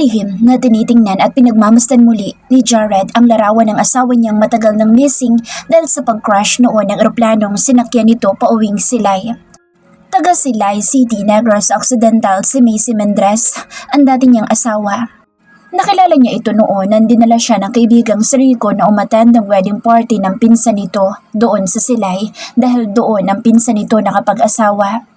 Malihim na tinitingnan at pinagmamasdan muli ni Jared ang larawan ng asawa niyang matagal nang missing dahil sa pag-crash noon ng eroplanong sinakyan nito pauwing Silay. Taga Silay City, Negros Occidental si Macy Mendres, ang dati niyang asawa. Nakilala niya ito noon nang dinala siya ng kaibigang si Rico na umattend ng wedding party ng pinsan nito doon sa Silay dahil doon ang pinsan nito nakapag-asawa.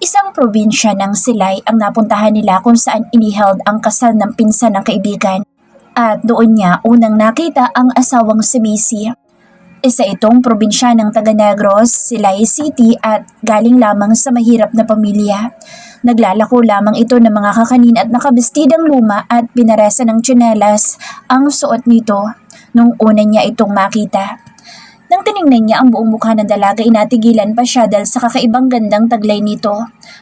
Isang probinsya ng Silay ang napuntahan nila kung saan iniheld ang kasal ng pinsan ng kaibigan. At doon niya unang nakita ang asawang si Macy. Isa itong probinsya ng taga Negros, Silay City at galing lamang sa mahirap na pamilya. Naglalako lamang ito ng mga kakanin at nakabestidang luma at pinaresa ng tsinelas ang suot nito nung una niya itong makita. Nang tiningnan niya ang buong mukha ng dalaga, inatigilan pa siya dahil sa kakaibang gandang taglay nito.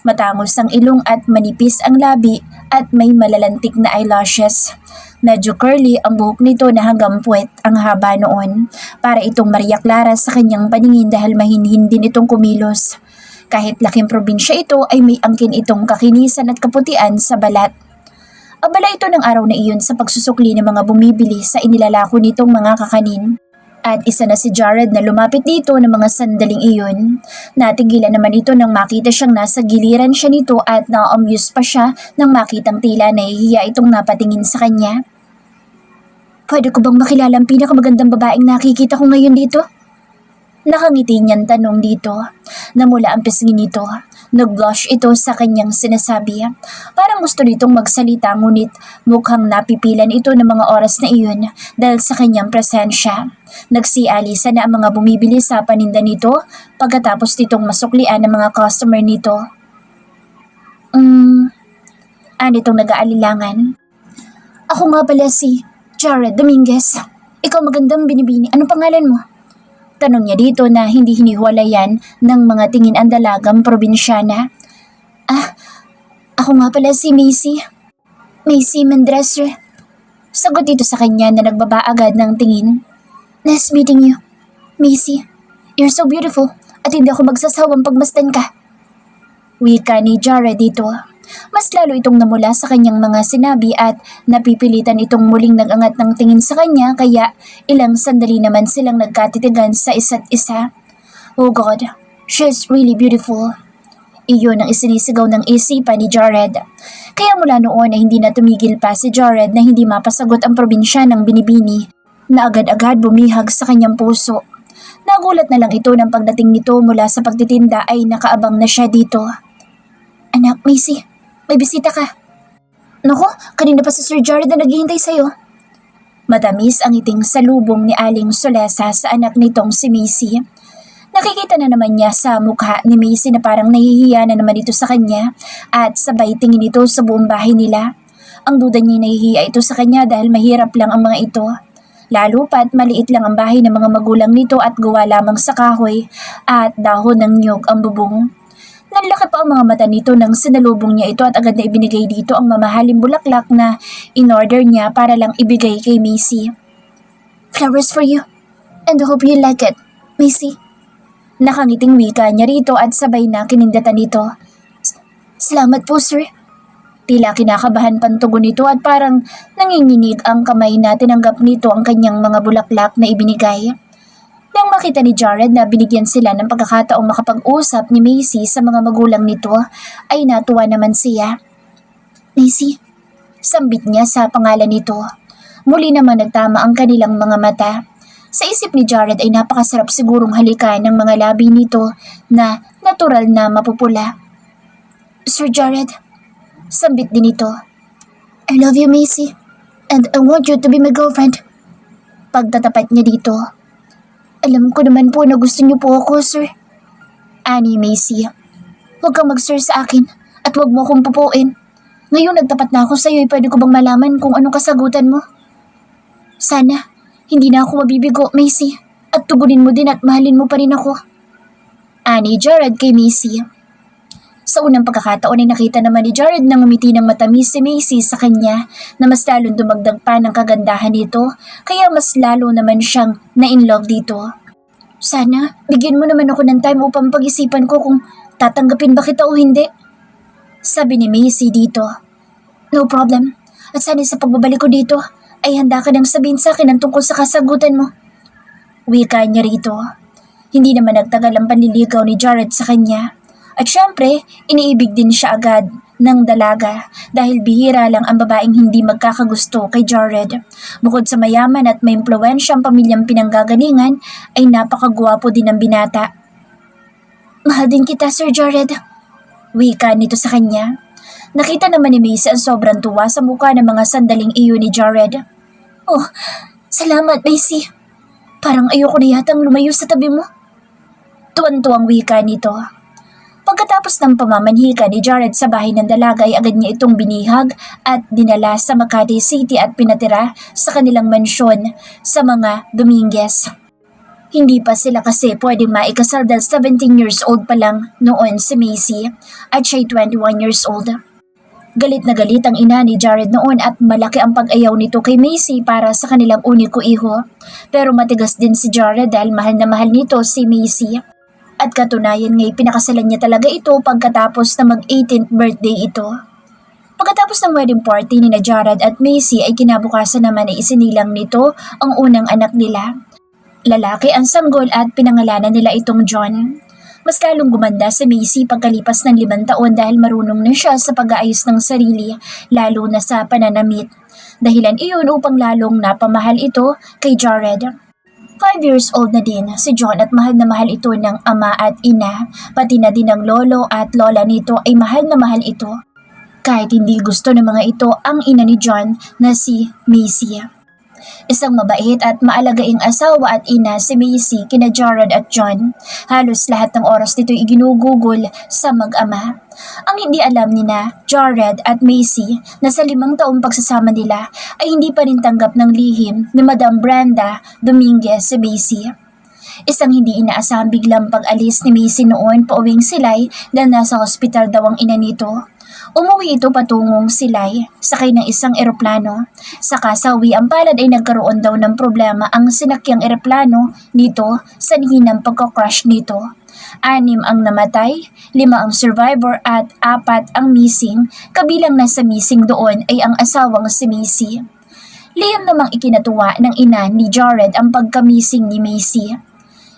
Matangos ang ilong at manipis ang labi at may malalantik na eyelashes. Medyo curly ang buhok nito na hanggang puwet ang haba noon. Para itong Maria Clara sa kanyang paningin dahil mahinhin din itong kumilos. Kahit laking probinsya ito ay may angkin itong kakinisan at kaputian sa balat. Abala ito ng araw na iyon sa pagsusukli ng mga bumibili sa inilalako nitong mga kakanin. At isa na si Jared na lumapit dito ng mga sandaling iyon. Natigilan naman ito nang makita siyang nasa giliran siya nito at na-amuse pa siya nang makitang tila nahihiya itong napatingin sa kanya. Pwede ko bang makilala ang pinakamagandang babaeng nakikita ko ngayon dito? Nakangiti niyang tanong dito. Namula ang pisngi nito. Nag-blush ito sa kanyang sinasabi. Parang gusto nitong magsalita ngunit mukhang napipilan ito ng mga oras na iyon dahil sa kanyang presensya. Nagsialisa na ang mga bumibili sa paninda nito pagkatapos nitong masuklian ng mga customer nito. Anitong nag-aalilangan. Ako nga pala si Jared Dominguez. Ikaw magandang binibini. Anong pangalan mo? Tanong niya dito na hindi hiniwalayan ng mga tingin ang dalagang probinsyana. Ako nga pala si Macy. Macy Mendres. Sagot dito sa kanya na nagbaba agad ng tingin. Nice meeting you, Macy. You're so beautiful at hindi ako magsasawang pagmasdan ka. Wika ni Jared dito. Mas lalo itong namula sa kanyang mga sinabi at napipilitan itong muling nag-angat ng tingin sa kanya kaya ilang sandali naman silang nagkatitigan sa isa't isa. Oh God, she's really beautiful. Iyon ang isinisigaw ng isipan ni Jared. Kaya mula noon ay hindi na tumigil pa si Jared na hindi mapasagot ang probinsya ng binibini na agad-agad bumihag sa kanyang puso. Nagulat na lang ito ng pagdating nito mula sa pagtitinda ay nakaabang na siya dito. Anak, Macy. May bisita ka. Naku, kanina pa si Sir Jared na naghihintay sa'yo. Matamis ang iting salubong ni Aling Solesa sa anak nitong si Macy. Nakikita na naman niya sa mukha ni Macy na parang nahihiya na naman ito sa kanya at sabay tingin ito sa buong bahay nila. Ang duda niya nahihiya ito sa kanya dahil mahirap lang ang mga ito. Lalo pa't maliit lang ang bahay ng mga magulang nito at gawa lamang sa kahoy at dahon ng niyog ang bubong. Nanlaki pa ang mga mata nito nang sinalubong niya ito at agad na ibinigay dito ang mamahaling bulaklak na in-order niya para lang ibigay kay Macy. Flowers for you, and I hope you like it, Macy. Nakangiting wika niya rito at sabay na kinindatan nito. Salamat po, sir. Tila kinakabahan pantugon nito at parang nanginginig ang kamay na tinanggap nito ang kanyang mga bulaklak na ibinigay. Nang makita ni Jared na binigyan sila ng pagkakataong makapag-usap ni Macy sa mga magulang nito, ay natuwa naman siya. Macy, sambit niya sa pangalan nito. Muli naman nagtama ang kanilang mga mata. Sa isip ni Jared ay napakasarap sigurong halikan ng mga labi nito na natural na mapupula. Sir Jared, sambit din ito. I love you, Macy, and I want you to be my girlfriend. Pagtatapat niya dito. Alam ko naman po na gusto niyo po ako, sir. Ani Macy, huwag kang mag-sir sa akin at huwag mo akong pupuin. Ngayon nagtapat na ako sa iyo, pwede ko bang malaman kung anong kasagutan mo? Sana, hindi na ako mabibigo, Macy, at tugunin mo din at mahalin mo pa rin ako. Ani Jared kay Macy. Sa unang pagkakataon ay nakita naman ni Jared na ngumiti ng matamis si Macy sa kanya na mas lalong dumagdag pa ng kagandahan nito kaya mas lalo naman siyang na-in-love dito. Sana, bigyan mo naman ako ng time upang pag-isipan ko kung tatanggapin ba kita o hindi. Sabi ni Macy dito. No problem. At sana sa pagbabalik ko dito ay handa ka nang sabihin sa akin ang tungkol sa kasagutan mo. Wika niya rito. Hindi naman nagtagal ang panliligaw ni Jared sa kanya. At syempre, iniibig din siya agad ng dalaga dahil bihira lang ang babaeng hindi magkakagusto kay Jared. Bukod sa mayaman at may impluwensyang pamilyang pinanggagalingan, ay napakagwapo din ang binata. Mahal din kita, Sir Jared. Wika nito sa kanya. Nakita naman ni Macy ang sobrang tuwa sa mukha ng mga sandaling iyon ni Jared. Oh, salamat Macy. Parang ayoko na yatang lumayo sa tabi mo. Tuwan-tuwang wika nito. Pagkatapos ng pamamanhika ni Jared sa bahay ng dalaga ay agad niya itong binihag at dinala sa Makati City at pinatira sa kanilang mansyon sa mga Dominguez. Hindi pa sila kasi pwedeng maikasal dahil 17 years old pa lang noon si Macy at siya'y 21 years old. Galit na galit ang ina ni Jared noon at malaki ang pag-ayaw nito kay Macy para sa kanilang uniko iho. Pero matigas din si Jared dahil mahal na mahal nito si Macy. At katunayan nga'y pinakasalan niya talaga ito pagkatapos na mag-18th birthday ito. Pagkatapos ng wedding party ni na Jared at Macy ay kinabukasan naman ay isinilang nito ang unang anak nila. Lalaki ang sanggol at pinangalanan nila itong John. Mas lalong gumanda si Macy pagkalipas ng 5 taon dahil marunong na siya sa pag-aayos ng sarili, lalo na sa pananamit. Dahilan iyon upang lalong napamahal ito kay Jared. 5 years old na din si John at mahal na mahal ito ng ama at ina, pati na din ng lolo at lola nito ay mahal na mahal ito. Kahit hindi gusto ng mga ito ang ina ni John na si Macy. Isang mabait at maalagaing asawa at ina si Macy kina Jared at John. Halos lahat ng oras nito iginugugol sa mag-ama. Ang hindi alam ni na Jared at Macy na sa 5 taong pagsasama nila ay hindi pa rin tanggap ng lihim ni Madam Brenda Dominguez si Macy. Isang hindi inaasahang biglang pag-alis ni Macy noon pauwing Silay dahil nasa hospital daw ang ina nito. Umuwi ito patungong Silay, sakay ng isang eroplano. Sa kasawi ang palad ay nagkaroon daw ng problema ang sinakyang eroplano nito sa ng pagkacrash nito. 6 ang namatay, 5 ang survivor at 4 ang missing, kabilang na sa missing doon ay ang asawang si Macy. Liham namang ikinatuwa ng ina ni Jared ang pagka-missing ni Macy.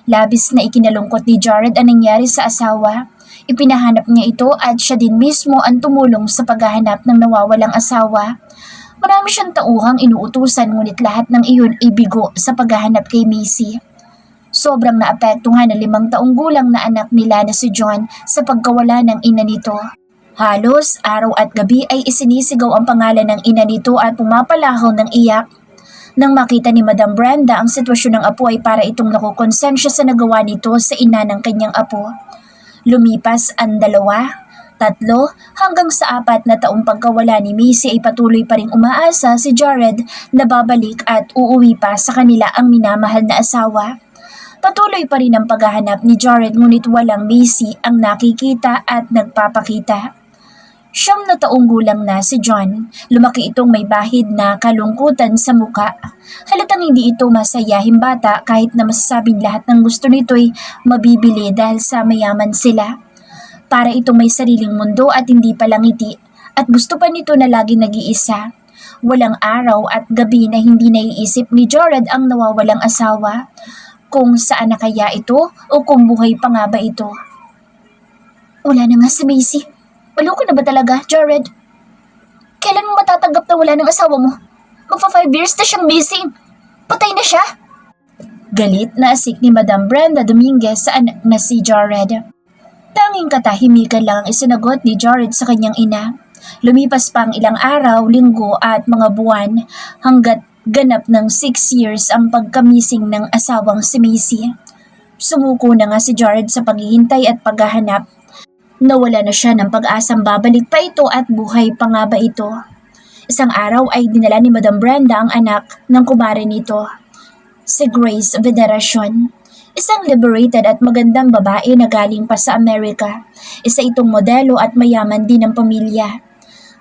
Labis na ikinalungkot ni Jared ang nangyari sa asawa. Ipinahanap niya ito at siya din mismo ang tumulong sa paghahanap ng nawawalang asawa. Marami siyang tauhang inuutusan ngunit lahat ng iyon ay bigo sa paghahanap kay Macy. Sobrang naapektuhan ng 5 taong gulang na anak nila na si John sa pagkawala ng ina nito. Halos araw at gabi ay isinisigaw ang pangalan ng ina nito at pumapalahaw ng iyak. Nang makita ni Madam Brenda ang sitwasyon ng apo ay para itong nakukonsensya sa nagawa nito sa ina ng kanyang apo. Lumipas ang 2, 3 hanggang sa 4 na taong pagkawala ni Macy ay patuloy pa ring umaasa si Jared na babalik at uuwi pa sa kanila ang minamahal na asawa. Patuloy pa rin ang paghahanap ni Jared ngunit walang Macy ang nakikita at nagpapakita. 9 na taong gulang na si John, lumaki itong may bahid na kalungkutan sa muka. Halatang hindi ito masayahing bata kahit na masasabing lahat ng gusto nito'y mabibili dahil sa mayaman sila. Para itong may sariling mundo at hindi palangiti at gusto pa nito na lagi nag-iisa. Walang araw at gabi na hindi naiisip ni Jared ang nawawalang asawa. Kung saan na kaya ito o kung buhay pa nga ba ito. Wala na nga si Macy. Maloko na ba talaga, Jared? Kailan mo matatanggap na wala ng asawa mo? Magpa 5 years na siyang missing. Patay na siya? Galit na asik ni Madam Brenda Dominguez sa anak na si Jared. Tanging katahimikan lang ang isinagot ni Jared sa kanyang ina. Lumipas pa ang ilang araw, linggo at mga buwan hanggat ganap ng 6 years ang pagkamising ng asawang si Macy. Sumuko na nga si Jared sa paghihintay at paghahanap. Nawala na siya ng pag-asang babalik pa ito at buhay pa nga ba ito. Isang araw ay dinala ni Madam Brenda ang anak ng kumare nito, si Grace Veneracion. Isang liberated at magandang babae na galing pa sa Amerika. Isa itong modelo at mayaman din ng pamilya.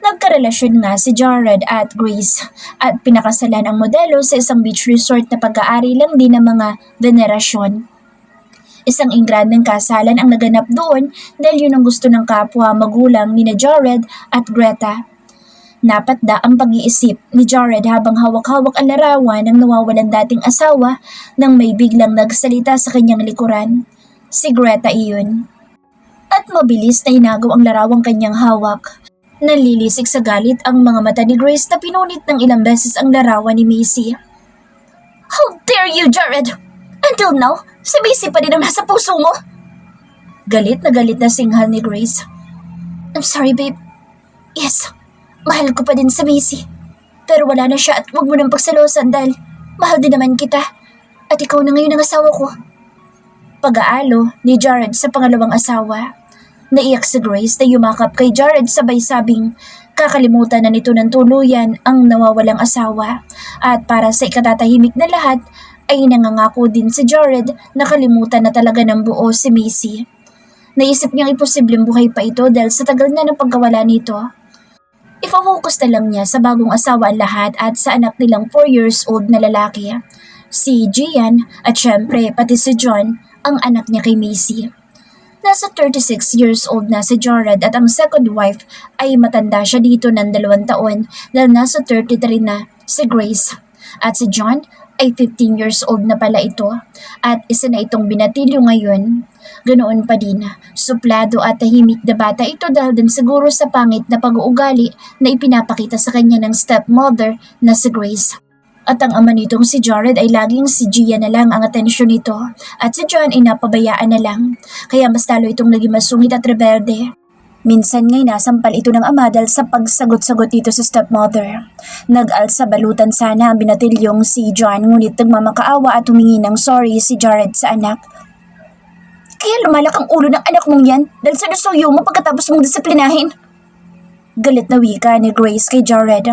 Nagkarelasyon nga si Jared at Grace at pinakasalan ang modelo sa isang beach resort na pag-aari lang din ng mga Veneracion. Isang ingrandeng kasalan ang naganap doon dahil yun ang gusto ng kapwa magulang ni na Jared at Greta. Napatda ang pag-iisip ni Jared habang hawak-hawak ang larawan ng nawawalan dating asawa nang may biglang nagsalita sa kanyang likuran. Si Greta iyon. At mabilis na inagaw ang larawang kanyang hawak. Nalilisik sa galit ang mga mata ni Grace na pinunit ng ilang beses ang larawan ni Macy. How dare you, Jared! Until now, si Macy pa din ang nasa puso mo! Galit na singhal ni Grace. I'm sorry, babe. Yes, mahal ko pa din si Macy. Pero wala na siya at huwag mo nang pagsalosan dahil mahal din naman kita. At ikaw na ngayon ang asawa ko. Pag-aalo ni Jared sa pangalawang asawa. Naiyak si Grace na yumakap kay Jared sabay sabing kakalimutan na nito ng tuluyan ang nawawalang asawa. At para sa ikatatahimik na lahat ay nangangako din si Jared na kalimutan na talaga ng buo si Macy. Naisip niyang imposibleng buhay pa ito dahil sa tagal na ng pagkawala nito. Ipa-focus na lang niya sa bagong asawa ang lahat at sa anak nilang 4 years old na lalaki. Si Gian at syempre pati si John ang anak niya kay Macy. Nasa 36 years old na si Jared at ang second wife ay matanda siya dito ng 2 taon dahil nasa 33 na si Grace. At si John ay 15 years old na pala ito at isa na itong binatilyo ngayon. Ganoon pa din, suplado at tahimik na bata ito dahil din siguro sa pangit na pag-uugali na ipinapakita sa kanya ng stepmother na si Grace. At ang ama nitong si Jared ay laging si Gia na lang ang atensyon nito at si John ay napabayaan na lang. Kaya mas lalo itong naging masungit at rebelde. Minsan nga'y nasampal ito ng ama dahil sa pagsagot-sagot dito sa stepmother. Nag-alsa balutan sana ang binatilyong si John ngunit nagmamakaawa at humingi ng sorry si Jared sa anak. Kaya lumalak ang ulo ng anak mong yan dahil sa nasuyo mo pagkatapos mong disiplinahin. Galit na wika ni Grace kay Jared.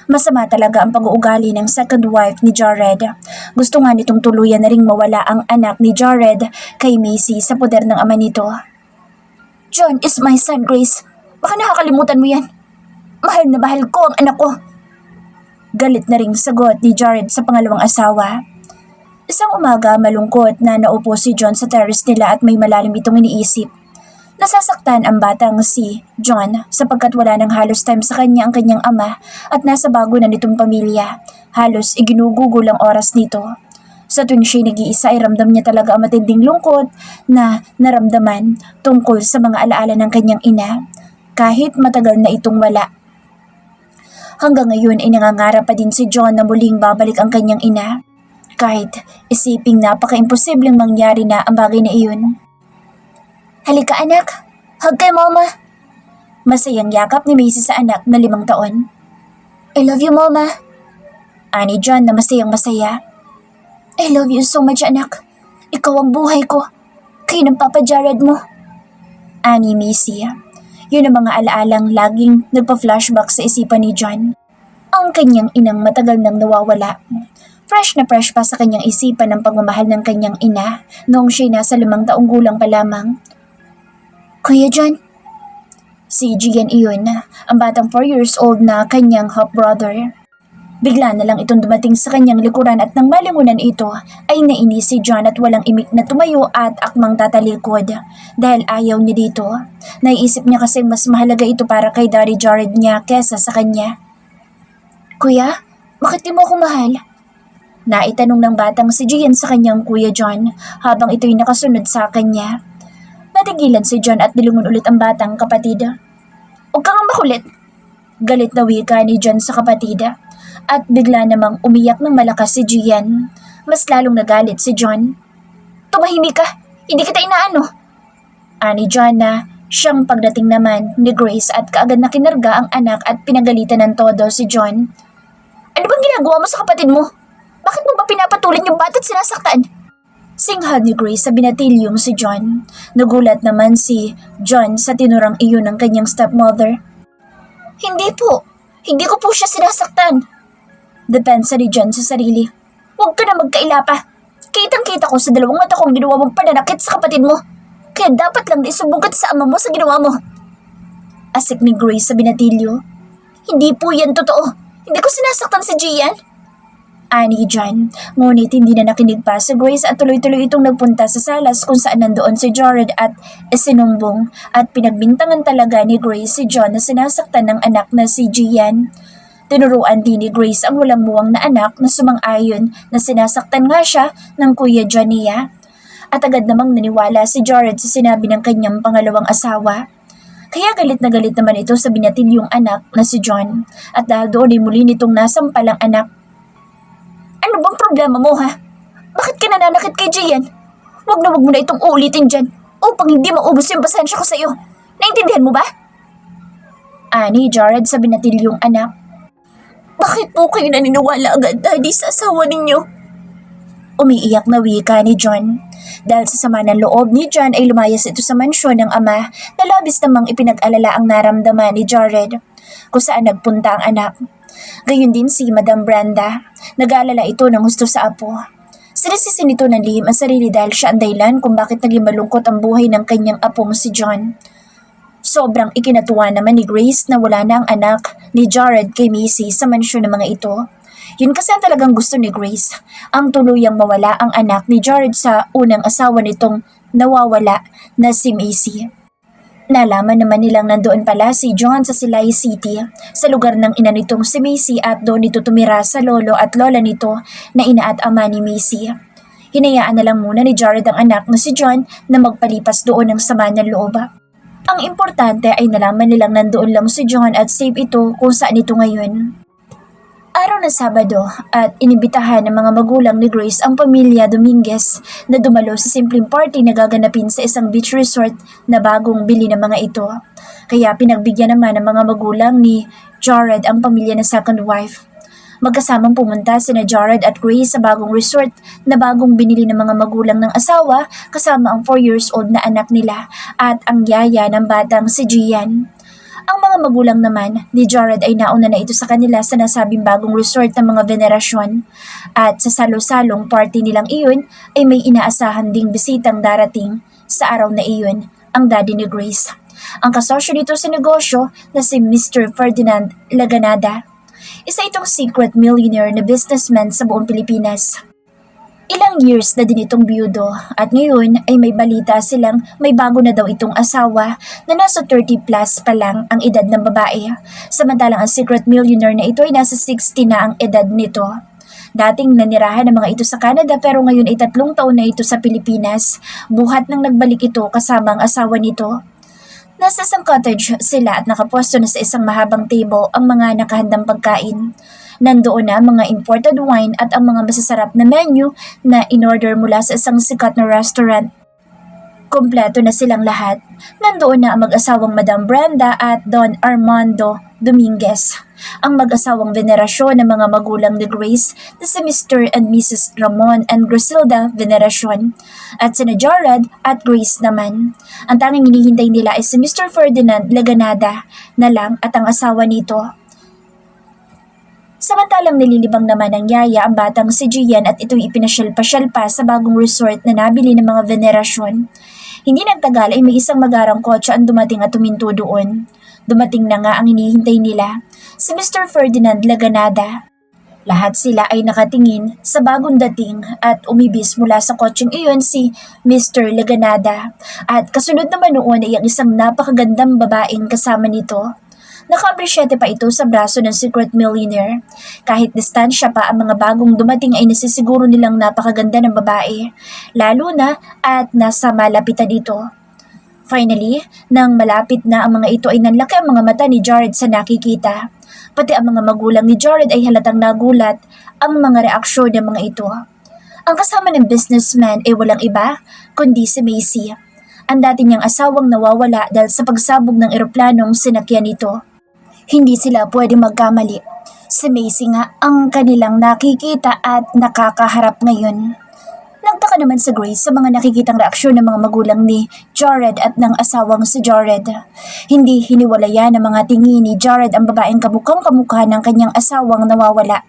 Masama talaga ang pag-uugali ng second wife ni Jared. Gusto nga nitong tuluyan na ring mawala ang anak ni Jared kay Macy sa poder ng ama nito. John is my son, Grace. Baka nakakalimutan mo yan. Mahal na mahal ko ang anak ko. Galit na ring sagot ni Jared sa pangalawang asawa. Isang umaga malungkot na naupo si John sa terrace nila at may malalim itong iniisip. Nasasaktan ang batang si John sapagkat wala nang halos time sa kanya ang kanyang ama at nasa bago na nitong pamilya. Halos iginugugol ang oras nito. Sa tuwing siya'y nag-iisa ay ramdam niya talaga ang matinding lungkot na naramdaman tungkol sa mga alaala ng kanyang ina kahit matagal na itong wala. Hanggang ngayon ay nangangarap pa din si John na muling babalik ang kanyang ina kahit isiping napaka-imposibleng mangyari na ang bagay na iyon. Halika anak, hug kay mama. Masayang yakap ni Macy sa anak na 5 taon. I love you mama. Ani John na masayang masaya. I love you so much anak. Ikaw ang buhay ko. Kayo ng Papa Jared mo. Ani Macy. Yun ang mga alaalang laging nagpa-flashback sa isipan ni John. Ang kanyang inang matagal nang nawawala. Fresh na fresh pa sa kanyang isipan ang pagmamahal ng kanyang ina noong siya'y nasa 5 taong gulang pa lamang. Kuya John. Si Gian iyon, ang batang 4 years old na kanyang half-brother. Bigla na lang itong dumating sa kanyang likuran at nang malingunan ito ay nainis si John at walang imik na tumayo at akmang tatalikod dahil ayaw niya dito. Naiisip niya kasi mas mahalaga ito para kay Daddy Jared niya kesa sa kanya. Kuya, bakit di mo ako mahal? Naitanong ng batang si Gian sa kanyang Kuya John habang ito'y nakasunod sa kanya. Natigilan si John at nilingon ulit ang batang kapatid. Huwag kang makulit. Galit na wika ni John sa kapatid. At bigla namang umiyak ng malakas si Gian. Mas lalong nagalit si John. Tumahimik ka, hindi kita inaano. Ani John na siyang pagdating naman ni Grace at kaagad na kinarga ang anak at pinagalitan ng todo si John. Ano bang ginagawa mo sa kapatid mo? Bakit mo ba pinapatulin yung bata at sinasaktan? Singhal ni Grace sa binatilyong si John. Nagulat naman si John sa tinurang iyon ng kanyang stepmother. Hindi po. Hindi ko po siya sinasaktan. Depensa ni John sa sarili. Huwag ka na magkaila pa. Kitang-kita ko sa 2 mata kong ginawa mong pananakit sa kapatid mo. Kaya dapat lang isubugat sa ama mo sa ginawa mo. Asik ni Grace sa binatilyo. Hindi po yan totoo. Hindi ko sinasaktan si Gian. Ani John. Ngunit hindi na nakinig pa si Grace at tuloy-tuloy itong nagpunta sa salas kung saan nandoon si Jared at isinumbong at pinagbintangan talaga ni Grace si John na sinasaktan ng anak na si Gian. Tinuruan din ni Grace ang walang muwang na anak na sumang-ayon na sinasaktan nga siya ng Kuya John niya. At agad namang naniwala si Jared sa sinabi ng kanyang pangalawang asawa. Kaya galit na galit naman ito sa binatilyong anak na si John at dahil doon ay muli nitong nasampal ang anak. Ano bang problema mo ha? Bakit ka nananakit kay Gian? Wag na wag mo na itong uulitin dyan upang hindi maubos yung pasensya ko sa iyo. Naintindihan mo ba? Ani Jared sa binatilyong anak. Bakit po kayo naniniwala agad daddy sa asawa ninyo? Umiiyak na wika ni John. Dahil sa sama ng loob ni John ay lumayas ito sa mansyon ng ama na labis namang ipinag-alala ang naramdaman ni Jared kung saan nagpunta ang anak. Gayon din si Madam Brenda. Nag-aalala ito ng gusto sa apo. Sinisisi nito ng lihim ang sarili dahil siya ang dahilan kung bakit naging malungkot ang buhay ng kanyang apong si John. Sobrang ikinatuwa naman ni Grace na wala na ang anak ni Jared kay Missy sa mansyon ng mga ito. Yun kasi ang talagang gusto ni Grace, ang tuluyang mawala ang anak ni Jared sa unang asawa nitong nawawala na si Missy. Nalaman naman nilang nandoon pala si John sa Silay City, sa lugar ng ina nitong si Missy at doon ito tumira sa lolo at lola nito na ina at ama ni Missy. Hinayaan na lang muna ni Jared ang anak na si John na magpalipas doon ng sama ng loob. Ang importante ay nalaman nilang nandoon lang si John at safe ito kung saan ito ngayon. Araw ng Sabado at inibitahan ng mga magulang ni Grace ang pamilya Dominguez na dumalo sa simpleng party na gaganapin sa isang beach resort na bagong bili ng mga ito. Kaya pinagbigyan naman ng mga magulang ni Jared ang pamilya na second wife. Magkasamang pumunta sina Jared at Grace sa bagong resort na bagong binili ng mga magulang ng asawa kasama ang 4 years old na anak nila at ang yaya ng batang si Gian. Ang mga magulang naman ni Jared ay nauna na ito sa kanila sa nasabing bagong resort ng mga venerasyon at sa salo-salong party nilang iyon ay may inaasahan ding bisitang darating sa araw na iyon, ang daddy ni Grace. Ang kasosyo nito sa negosyo na si Mr. Ferdinand Laganada. Isa itong secret millionaire na businessman sa buong Pilipinas. Ilang years na din itong biyudo at ngayon ay may balita silang may bago na daw itong asawa na nasa 30 plus pa lang ang edad ng babae. Samantalang ang secret millionaire na ito ay nasa 60 na ang edad nito. Dating nanirahan ng mga ito sa Canada pero ngayon ay 3 taon na ito sa Pilipinas. Buhat nang nagbalik ito kasama ang asawa nito. Nasa isang cottage sila at nakapwesto na sa isang mahabang table ang mga nakahandang pagkain. Nandoon na mga imported wine at ang mga masasarap na menu na in-order mula sa isang sikat na restaurant. Kompleto na silang lahat. Nandoon na ang mag-asawang Madam Brenda at Don Armando Dominguez. Ang mag-asawang venerasyon ng mga magulang ni Grace na si Mr. and Mrs. Ramon and Griselda Veneracion at sina Jared at Grace naman. Ang tanging hinihintay nila ay si Mr. Ferdinand Laganada na lang at ang asawa nito. Samantalang nililibang naman ng yaya ang batang si Gian at ito'y ipinasyal-pasyal pa sa bagong resort na nabili ng mga venerasyon. Hindi nagtagal ay may isang magarang kotse ang dumating at tuminto doon. Dumating na nga ang hinihintay nila, si Mr. Ferdinand Laganada. Lahat sila ay nakatingin sa bagong dating at umibis mula sa kotseng iyon si Mr. Laganada. At kasunod naman noon ay ang isang napakagandang babaeng kasama nito. Naka-apresyete pa ito sa braso ng secret millionaire. Kahit distansya pa ang mga bagong dumating ay nasisiguro nilang napakaganda ng babae, lalo na at nasa malapitan ito. Finally, nang malapit na ang mga ito ay nanlaki ang mga mata ni Jared sa nakikita. Pati ang mga magulang ni Jared ay halatang nagulat ang mga reaksyon ng mga ito. Ang kasama ng businessman ay walang iba kundi si Macy, ang dati niyang asawang nawawala dahil sa pagsabog ng eroplanong sinakyan nito. Hindi sila pwede magkamali. Si Macy nga ang kanilang nakikita at nakakaharap ngayon. Nagtaka naman si Grace sa mga nakikitang reaksyon ng mga magulang ni Jared at ng asawang si Jared. Hindi hiniwalayan ng mga tingin ni Jared ang babaeng kamukhang kamukha ng kanyang asawang nawawala.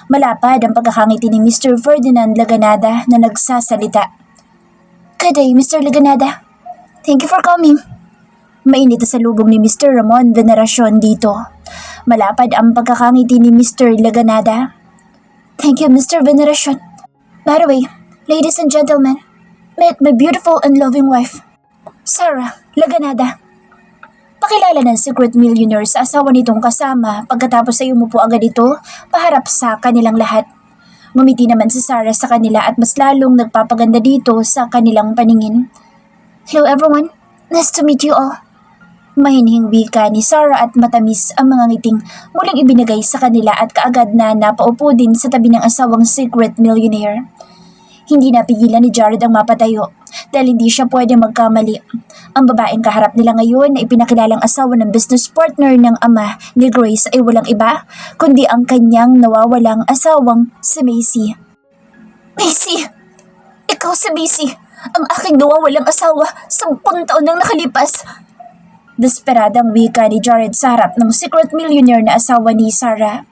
Malapad ang pagkakangiti ni Mr. Ferdinand Laganada na nagsasalita. Good day, Mr. Laganada. Thank you for coming. Mainit sa lubong ni Mr. Ramon Veneracion dito. Malapad ang pagkakangiti ni Mr. Laganada. Thank you, Mr. Veneracion. By the way, ladies and gentlemen, meet my beautiful and loving wife, Sarah Laganada. Pakilala ng secret millionaire sa asawa nitong kasama pagkatapos ay umupo agad ito paharap sa kanilang lahat. Ngumiti naman si Sarah sa kanila at mas lalong nagpapaganda dito sa kanilang paningin. Hello everyone, nice to meet you all. Mahinhing wika ni Sarah at matamis ang mga ngiting muling ibinigay sa kanila at kaagad na napaupo din sa tabi ng asawang secret millionaire. Hindi napigilan ni Jared ang mapatayo dahil hindi siya pwede magkamali. Ang babaeng kaharap nila ngayon na ipinakilalang asawa ng business partner ng ama ni Grace ay walang iba kundi ang kanyang nawawalang asawang si Macy. Macy! Ikaw si Macy! Ang aking nawawalang asawa 10 taon nang nakalipas! Desperadang wika ni Jared sa harap ng secret millionaire na asawa ni Sarah.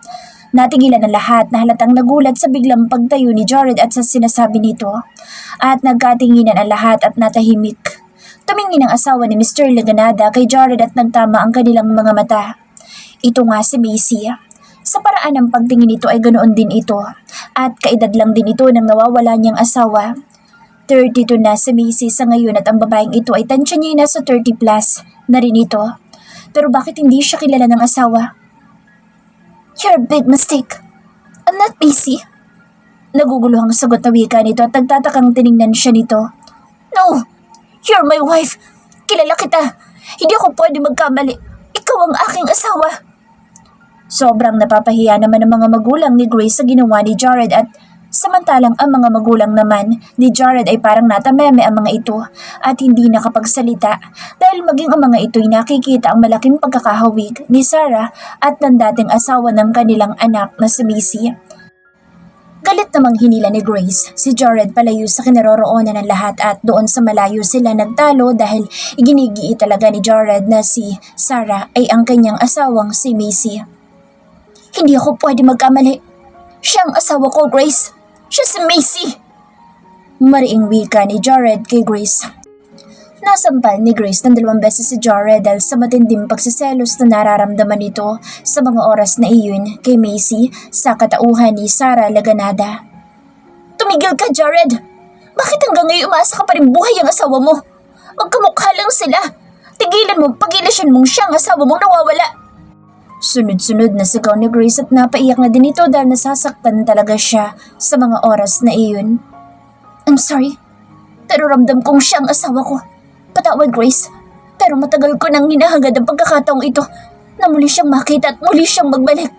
Natigilan ang lahat na halatang nagulat sa biglang pagtayo ni Jared at sa sinasabi nito. At nagkatinginan ang lahat at natahimik. Tumingin ang asawa ni Mr. Laganada kay Jared at nagtama ang kanilang mga mata. Ito nga si Macy. Sa paraan ng pagtingin nito ay ganoon din ito. At kaedad lang din ito ng nawawala niyang asawa. 32 na si Macy sa ngayon at ang babaeng ito ay tansya niya na sa 30 plus na rin ito. Pero bakit hindi siya kilala ng asawa? You're a big mistake. I'm not Macy. Naguguluhang sagot na wika nito at nagtatakang tiningnan siya nito. No! You're my wife! Kilala kita! Hindi ako pwede magkamali. Ikaw ang aking asawa! Sobrang napapahiya naman ang mga magulang ni Grace sa ginawa ni Jared at samantalang ang mga magulang naman ni Jared ay parang natameme ang mga ito at hindi nakapagsalita dahil maging ang mga ito'y nakikita ang malaking pagkakahawig ni Sarah at ng dating asawa ng kanilang anak na si Macy. Galit namang hinila ni Grace si Jared palayo sa kinaroroonan ng lahat at doon sa malayo sila nagtalo dahil iginigii talaga ni Jared na si Sarah ay ang kanyang asawang si Macy. Hindi ako pwede magkamali. Siya ang asawa ko, Grace. Siya si Macy! Mariing wika ni Jared kay Grace. Nasampal ni Grace ng 2 beses si Jared dahil sa matinding pagsiselos na nararamdaman nito sa mga oras na iyon kay Macy sa katauhan ni Sarah Laganada. Tumigil ka, Jared! Bakit hanggang ngayon umaasa ka pa rin buhay ang asawa mo? Magkamukha lang sila! Tigilan mo, pagilasyon mong siyang asawa mong nawawala! Sunod-sunod na sigaw ni Grace at napaiyak na din ito dahil nasasaktan talaga siya sa mga oras na iyon. I'm sorry, pero ramdam kong siya ang asawa ko. Patawad, Grace, pero matagal ko nang hinahangad ang pagkakataong ito na muli siyang makita at muli siyang magbalik.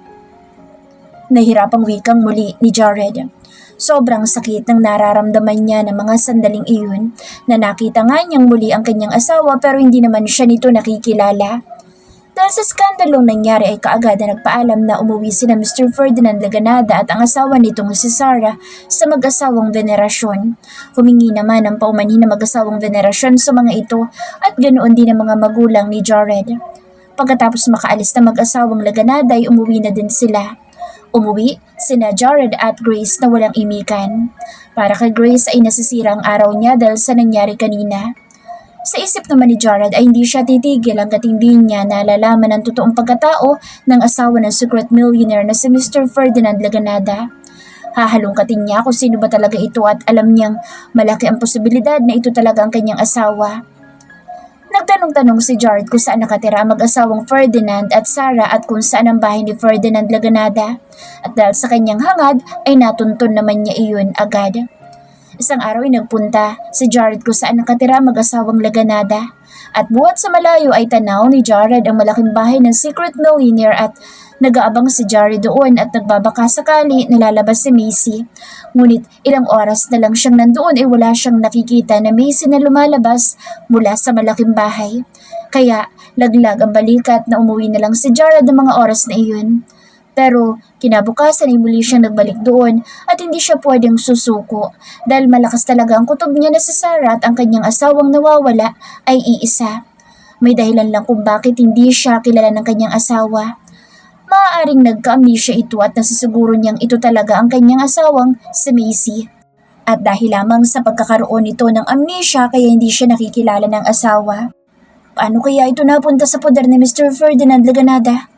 Nahirapang wikang muli ni Jared. Sobrang sakit ng nararamdaman niya ng mga sandaling iyon na nakita nga niyang muli ang kanyang asawa pero hindi naman siya nito nakikilala. Dahil sa skandalong nangyari ay kaagad na nagpaalam na umuwi sina Mr. Ferdinand Laganada at ang asawa nitong si Sarah sa mag-asawang venerasyon. Humingi naman ang paumanhin na mag-asawang venerasyon sa mga ito at ganoon din ang mga magulang ni Jared. Pagkatapos makaalis na mag-asawang Laganada ay umuwi na din sila. Umuwi sina Jared at Grace na walang imikan. Para kay Grace ay nasisira ang araw niya dahil sa nangyari kanina. Sa isip naman ni Jared ay hindi siya titigil hanggat hindi niya nalalaman ang totoong pagkatao ng asawa ng secret millionaire na si Mr. Ferdinand Laganada. Hahalungkatin niya kung sino ba talaga ito at alam niyang malaki ang posibilidad na ito talaga ang kanyang asawa. Nagtanong-tanong si Jared kung saan nakatira ang mag-asawang Ferdinand at Sarah at kung saan ang bahay ni Ferdinand Laganada. At dahil sa kanyang hangad ay natuntun naman niya iyon agad. Isang araw ay nagpunta si Jared kung saan nakatira ang mag-asawang Laganada. At buhat sa malayo ay tanaw ni Jared ang malaking bahay ng secret millionaire at nag-aabang si Jared doon at nagbabaka sakali nalalabas si Macy. Ngunit ilang oras na lang siyang nandoon ay wala siyang nakikita na Macy na lumalabas mula sa malaking bahay. Kaya laglag ang balikat na umuwi na lang si Jared ng mga oras na iyon. Pero kinabukasan ay muli siyang nagbalik doon at hindi siya pwedeng susuko dahil malakas talaga ang kutob niya na si Sarah at ang kanyang asawang nawawala ay iisa. May dahilan lang kung bakit hindi siya kilala ng kanyang asawa. Maaaring nagka-amnesia ito at nasisiguro niyang ito talaga ang kanyang asawang si Macy. At dahil lamang sa pagkakaroon nito ng amnesia kaya hindi siya nakikilala ng asawa. Paano kaya ito napunta sa poder ni Mr. Ferdinand Laganada?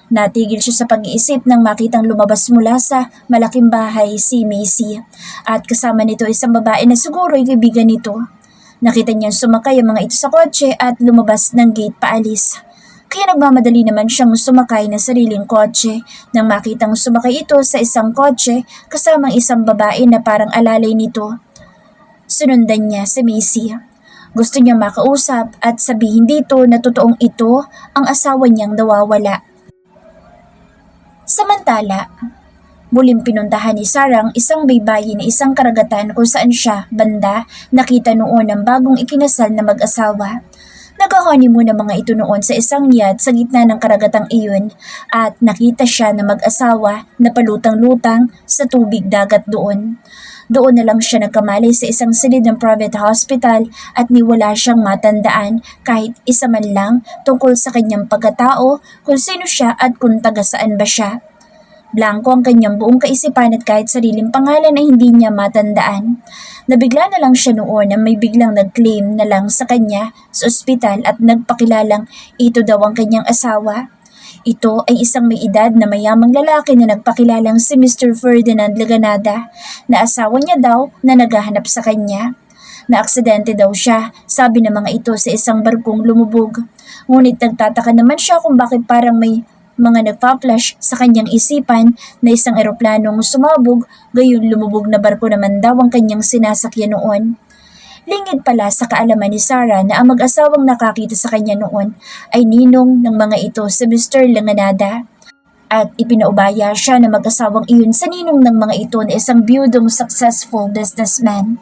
Natigil siya sa pag-iisip nang makitang lumabas mula sa malaking bahay si Macy at kasama nito isang babae na siguro ay kaibigan nito. Nakita niyang sumakay ang mga ito sa kotse at lumabas ng gate paalis. Kaya nagmamadali naman siyang sumakay ng sariling kotse nang makitang sumakay ito sa isang kotse kasamang isang babae na parang alalay nito. Sunundan niya si Macy. Gusto niya makausap at sabihin dito na totoong ito ang asawa niyang nawawala. Samantala, muling pinuntahan ni Sarah ang isang baybayin na isang karagatan kung saan siya, banda, nakita noon ang bagong ikinasal na mag-asawa. Nag-honeymoon ang mga ito noon sa isang yacht sa gitna ng karagatang iyon at nakita siya na mag-asawa na palutang-lutang sa tubig dagat doon. Doon na lang siya nagkamalay sa isang silid ng private hospital at niwala siyang matandaan kahit isa man lang tungkol sa kanyang pagkatao, kung sino siya at kung taga saan ba siya. Blanco ang kanyang buong kaisipan at kahit sariling pangalan ay hindi niya matandaan. Nabigla na lang siya noon na may biglang nag-claim na lang sa kanya sa ospital at nagpakilalang ito daw ang kanyang asawa. Ito ay isang may edad na mayamang lalaki na nagpakilalang si Mr. Ferdinand Laganada na asawa niya daw na naghahanap sa kanya. Naaksidente daw siya, sabi ng mga ito sa isang barkong lumubog. Ngunit nagtataka naman siya kung bakit parang may mga nagpa-flash sa kanyang isipan na isang eroplanong sumabog, gayon lumubog na barko naman daw ang kanyang sinasakyan noon. Lingid pala sa kaalaman ni Sarah na ang mag-asawang nakakita sa kanya noon ay ninong ng mga ito si Mr. Langanada. At ipinaubaya siya na mag-asawang iyon sa ninong ng mga ito na isang biyudong successful businessman.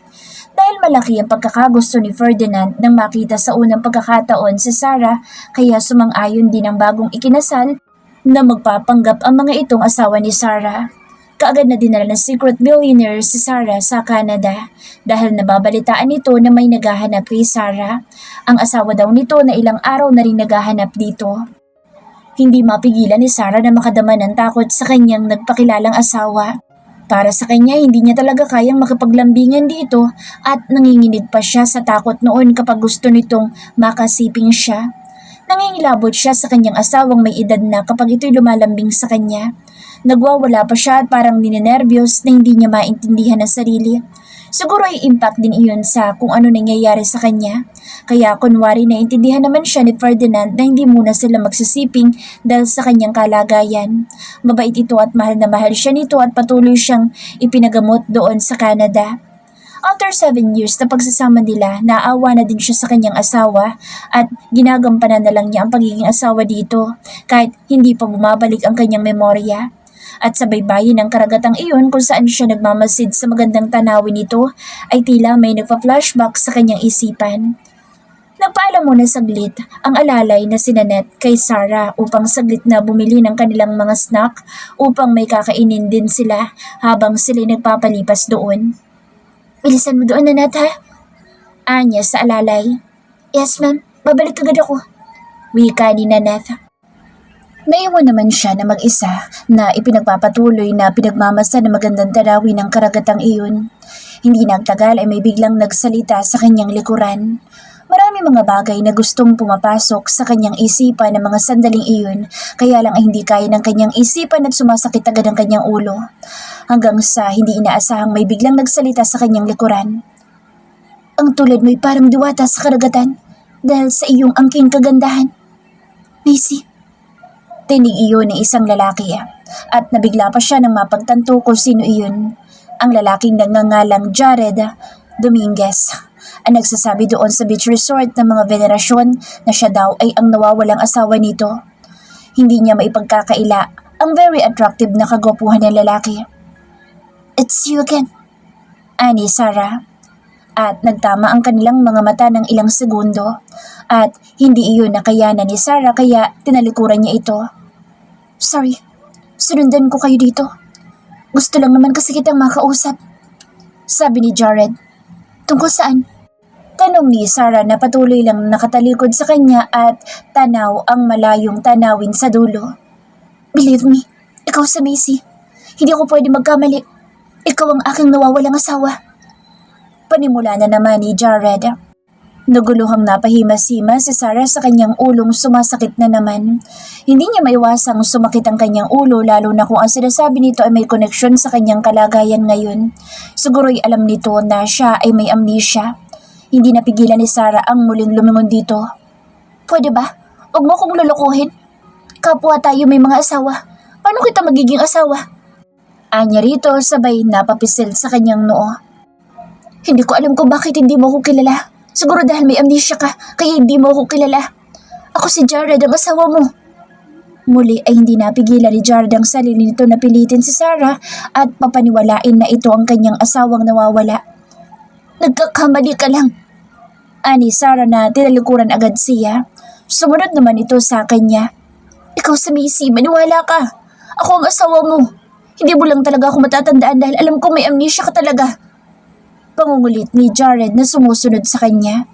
Dahil malaki ang pagkakagusto ni Ferdinand nang makita sa unang pagkakataon si Sarah, kaya sumang-ayon din ang bagong ikinasal na magpapanggap ang mga itong asawa ni Sarah. Kaagad na dinala ng secret millionaire si Sarah sa Canada dahil nababalitaan nito na may naghahanap kay Sarah. Ang asawa daw nito na ilang araw na rin naghahanap dito. Hindi mapigilan ni Sarah na makadama ng takot sa kanyang nagpakilalang asawa. Para sa kanya, hindi niya talaga kayang makipaglambingan dito at nanginginig pa siya sa takot noon kapag gusto nitong makasiping siya. Nangingilabot siya sa kanyang asawang may edad na kapag ito'y lumalambing sa kanya. Nagwawala pa siya at parang ninenervyos na hindi niya maintindihan ang sarili. Siguro ay impact din iyon sa kung ano nangyayari sa kanya. Kaya kunwari naintindihan naman siya ni Ferdinand na hindi muna sila magsisiping dahil sa kanyang kalagayan. Mabait ito at mahal na mahal siya nito at patuloy siyang ipinagamot doon sa Canada. After 7 years na pagsasama nila, naawa na din siya sa kanyang asawa at ginagampanan na lang niya ang pagiging asawa dito kahit hindi pa bumabalik ang kanyang memorya. At sa baybayin ng karagatang iyon kung saan siya nagmamasid sa magandang tanawin nito ay tila may nagpa-flashback sa kanyang isipan. Nagpaalam muna saglit ang alalay na si Nanette kay Sarah upang saglit na bumili ng kanilang mga snack upang may kakainin din sila habang sila nagpapalipas doon. "Bilisan mo doon, Nanette, ha?" Anya sa alalay. "Yes, ma'am. Babalik agad ako," wika ni Nanette. Naiwan naman siya na mag-isa na ipinagpapatuloy na pinagmamasa ng magandang tanawin ng karagatang iyon. Hindi nagtagal ay may biglang nagsalita sa kanyang likuran. Marami mga bagay na gustong pumapasok sa kanyang isipan ng mga sandaling iyon, kaya lang ay hindi kaya ng kanyang isipan at sumasakit agad ang kanyang ulo. Hanggang sa hindi inaasahang may biglang nagsalita sa kanyang likuran. "Ang tulad mo'y parang diwata sa karagatan dahil sa iyong angking kagandahan, Macy." Tinig iyon ng isang lalaki at nabigla pa siya nang mapagtanto kung sino iyon. Ang lalaking nagngangalang Jared Dominguez ang nagsasabi doon sa beach resort ng mga venerasyon na siya daw ay ang nawawalang asawa nito. Hindi niya maipagkakaila ang very attractive na kagwapuhan ng lalaki. "It's you again," ani Sarah. At nagtama ang kanilang mga mata ng ilang segundo at hindi iyon nakayanan ni Sarah kaya tinalikuran niya ito. "Sorry, sinundan ko kayo dito. Gusto lang naman kasi kitang makausap," sabi ni Jared. "Tungkol saan?" Tanong ni Sarah na patuloy lang nakatalikod sa kanya at tanaw ang malayong tanawin sa dulo. "Believe me, ikaw si Macy. Hindi ako pwede magkamali. Ikaw ang aking nawawalang asawa." Panimula na naman ni Jared. Naguluhang napahimas-himas si Sarah sa kanyang ulong sumasakit na naman. Hindi niya maiwasang sumakit ang kanyang ulo lalo na kung ang sinasabi nito ay may koneksyon sa kanyang kalagayan ngayon. Siguro'y alam nito na siya ay may amnesia. Hindi napigilan ni Sarah ang muling lumingon dito. Pwede ba? Huwag mo kong lulukuhin. Kapwa tayo may mga asawa. Paano kita magiging asawa? Anya rito sabay napapisil sa kanyang noo. Hindi ko alam kung bakit hindi mo ako kilala. Siguro dahil may amnesia ka, kaya hindi mo ako kilala. Ako si Jared, ang asawa mo. Muli ay hindi napigilan ni Jared ang sarili nito na pilitin si Sarah at papaniwalain na ito ang kanyang asawang nawawala. Nagkakamali ka lang. Ani Sarah na tinalikuran agad siya. Sumunod naman ito sa kanya. Ikaw si Macy, maniwala ka. Ako ang asawa mo. Hindi mo lang talaga ako matatandaan dahil alam ko may amnesia ka talaga. Pangungulit ni Jared na sumusunod sa kanya.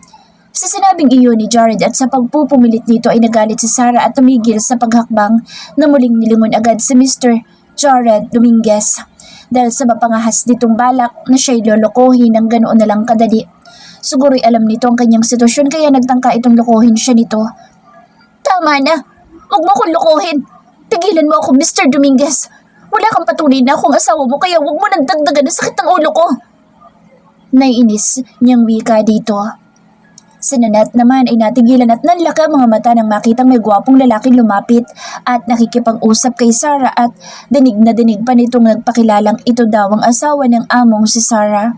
Sa sinabing iyon ni Jared at sa pagpupumilit nito ay nagalit si Sarah at tumigil sa paghakbang na muling nilingon agad si Mr. Jared Dominguez dahil sa mapangahas nitong balak na siya'y lolokohin ng ganoon na lang kadali. Siguro'y alam nito ang kanyang sitwasyon kaya nagtangka itong lokohin siya nito. Tama na! Huwag mo akong lokohin! Tigilan mo ako, Mr. Dominguez! Wala kang patunay na akong asawa mo kaya huwag mo nang dagdagan ang sakit ng ulo ko! Naiinis niyang wika dito. Si Nanette naman ay natigilan at nanlaka mga mata nang makitang may gwapong lalaking lumapit at nakikipag-usap kay Sarah at dinig na dinig pa nitong nagpakilalang ito daw ang asawa ng among si Sarah.